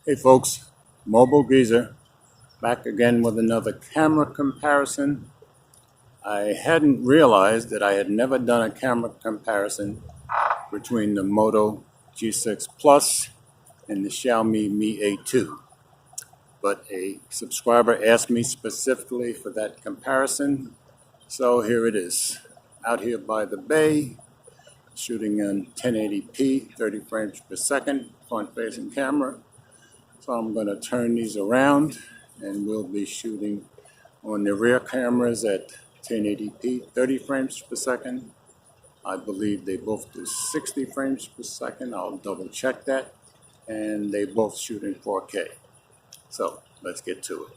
Hey folks, Mobile Geezer back again with another camera comparison. I hadn't realized that I had never done a camera comparison between the Moto G6 Plus and the Xiaomi Mi A2. But a subscriber asked me specifically for that comparison, so here it is. Out here by the bay, shooting on 1080p, 30 frames per second, front-facing camera. So I'm going to turn these around and we'll be shooting on the rear cameras at 1080p, 30 frames per second. I believe they both do 60 frames per second. I'll double check that. And they both shoot in 4K. So let's get to it.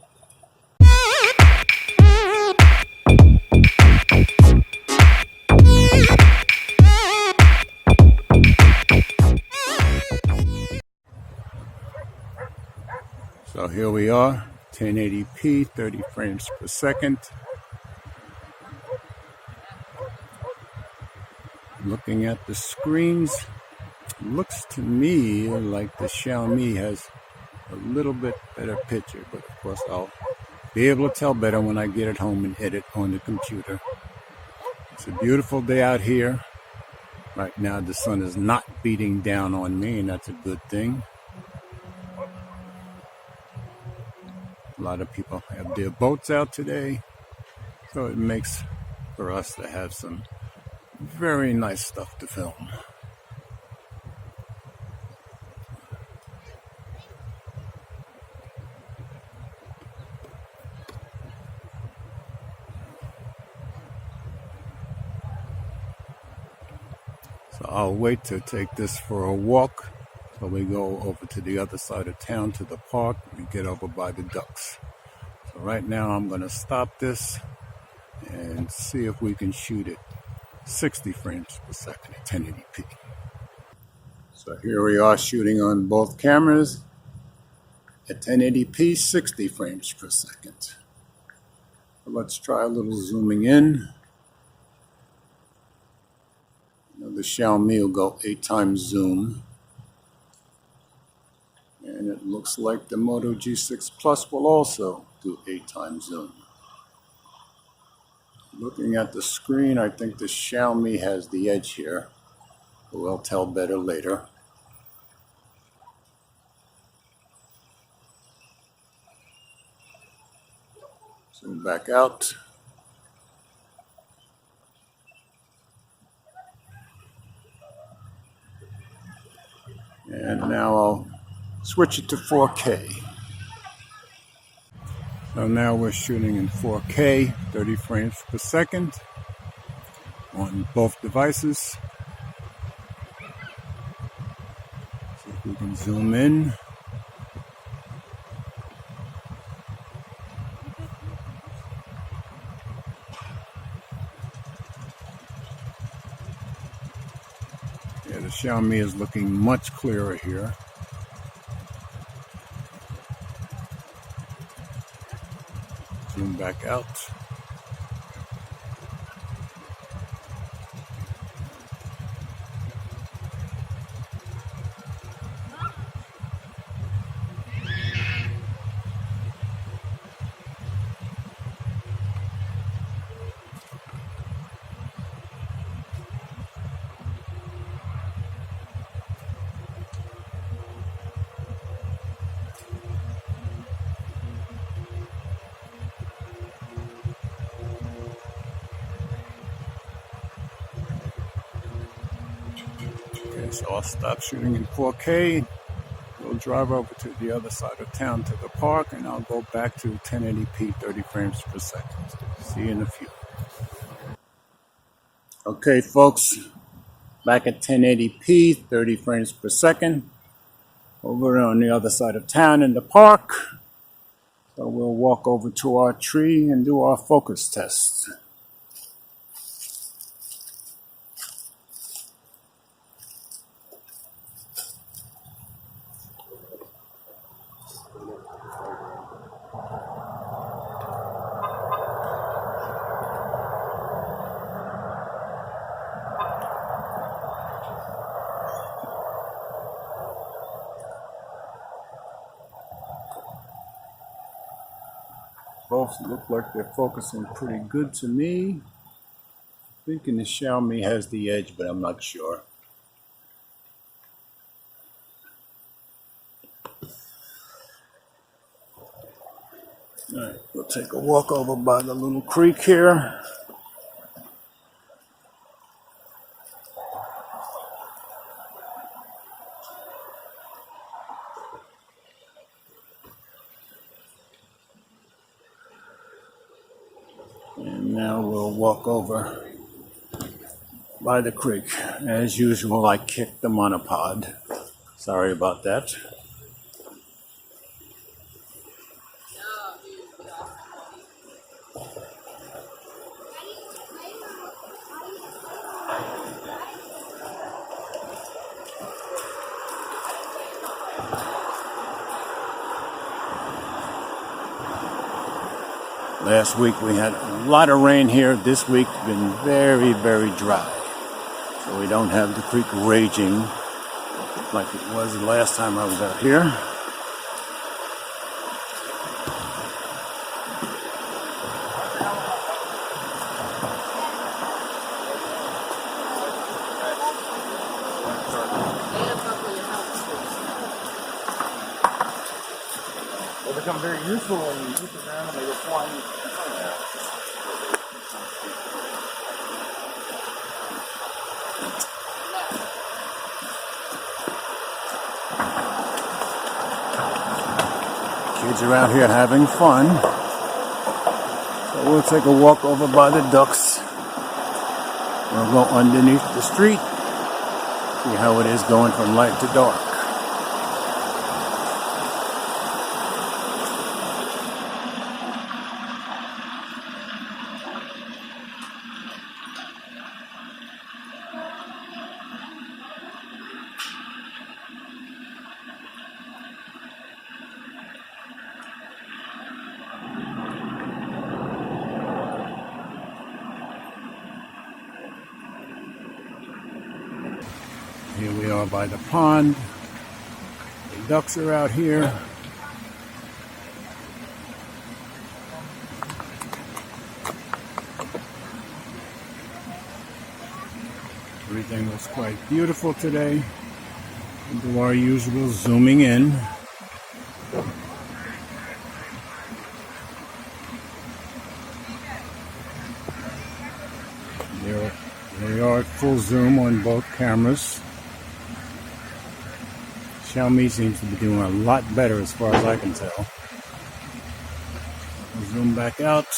So here we are, 1080p, 30 frames per second. Looking at the screens, looks to me like the Xiaomi has a little bit better picture, but of course I'll be able to tell better when I get it home and edit on the computer. It's a beautiful day out here. Right now the sun is not beating down on me, and that's a good thing. A lot of people have their boats out today, so it makes for us to have some very nice stuff to film. So I'll wait to take this for a walk. So we go over to the other side of town to the park and get over by the ducks. So right now I'm going to stop this and see if we can shoot it 60 frames per second at 1080p. So here we are shooting on both cameras at 1080p, 60 frames per second. So let's try a little zooming in. The Xiaomi will go 8 times zoom. And it looks like the Moto G6 Plus will also do 8 times zoom. Looking at the screen, I think the Xiaomi has the edge here. But we'll tell better later. Zoom back out. And now I'll switch it to 4K. So now we're shooting in 4K, 30 frames per second on both devices. See if we can zoom in. Yeah, the Xiaomi is looking much clearer here. Zoom back out. Okay, so I'll stop shooting in 4K. We'll drive over to the other side of town to the park, and I'll go back to 1080p, 30 frames per second. See you in a few. Okay, folks, back at 1080p, 30 frames per second. Over on the other side of town in the park. So we'll walk over to our tree and do our focus test. Both look like they're focusing pretty good to me. Thinking the Xiaomi has the edge, but I'm not sure. All right, we'll take a walk over by the little creek here. And now we'll walk over by the creek. As usual, I kicked the monopod. Sorry about that. Last week we had a lot of rain here. This week's been very, very dry. So we don't have the creek raging like it was the last time I was out here. They become very useful when you use them and they go flying. Kids are out here having fun. So we'll take a walk over by the ducks. We'll go underneath the street, see how it is going from light to dark. Here we are by the pond. The ducks are out here. Everything was quite beautiful today. We'll do our usual zooming in. There we are at full zoom on both cameras. Xiaomi seems to be doing a lot better as far as I can tell. We'll zoom back out.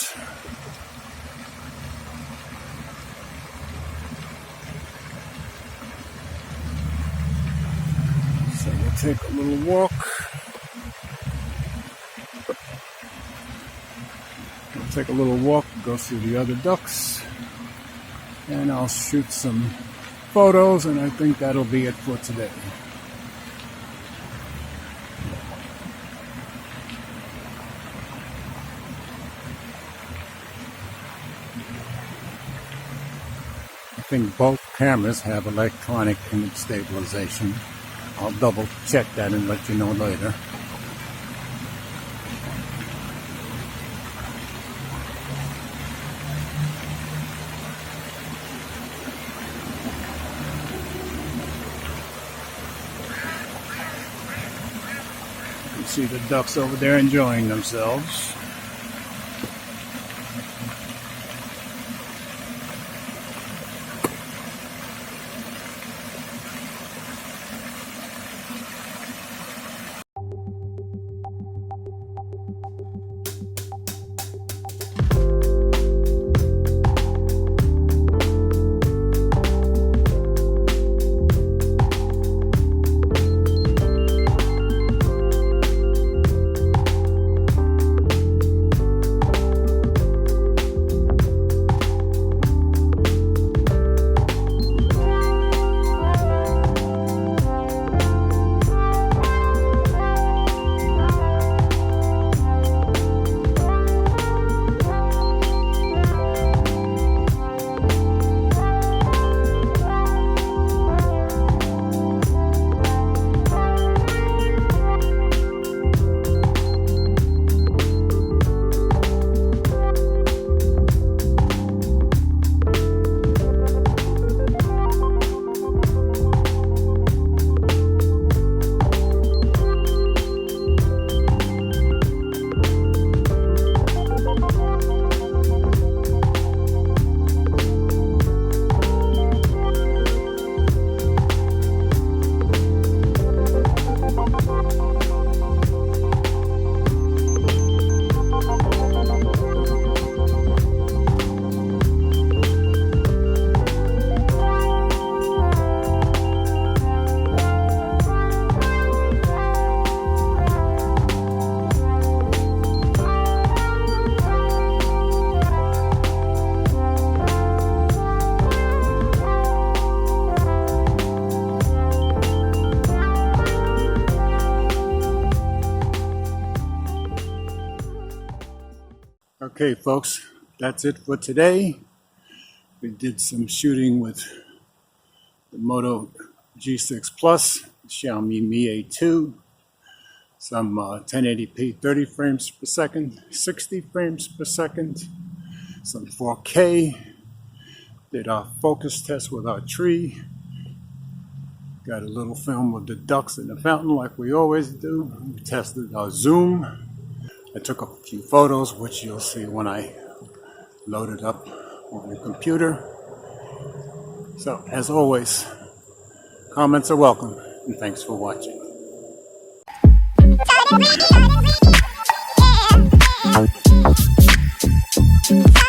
So we'll take a little walk. We'll take a little walk, go see the other ducks, and I'll shoot some photos, and I think that'll be it for today. I think both cameras have electronic image stabilization. I'll double check that and let you know later. You see the ducks over there enjoying themselves. Okay, folks, that's it for today. We did some shooting with the Moto G6 Plus, Xiaomi Mi A2, some 1080p 30 frames per second, 60 frames per second, some 4K, did our focus test with our tree, got a little film of the ducks in the fountain like we always do, we tested our zoom, I took a few photos which you'll see when I load it up on the computer. So as always, comments are welcome, and thanks for watching. Yeah.